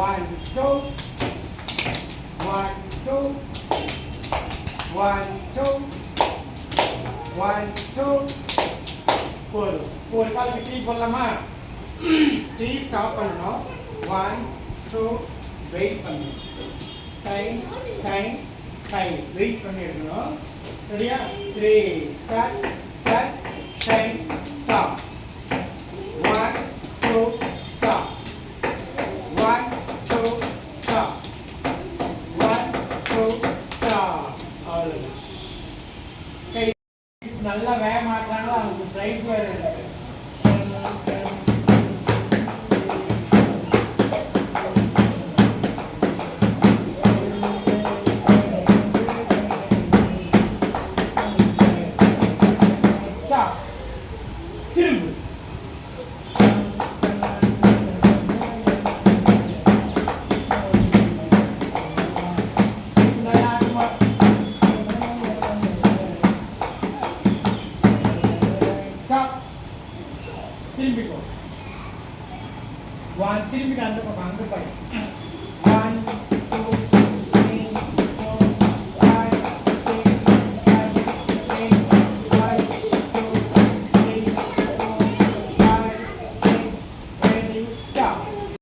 1 2 1 2 1 2 1 2 ஒரு காலுக்கு டீ போடலாமா? டீ ஸ்டாப் பண்ணணும். 1 2 வெயிட் பண்ணு. டைம் டைம் டைம் வெயிட் பண்ணி எடுக்கணும். சரியா? 3 start start time stop. 1 2 stop. 1 2 stop. 1 2 stop. அவ்வளவுதான். கை நல்லா வேக மாட்டாங்களா அவங்களுக்கு ப்ரைஸ் வேறு இருக்கு. திரும்பு. திரும்பிக்கோ. 1 திரும்பிட்டு அந்த பக்கம் அங்கே போய் 1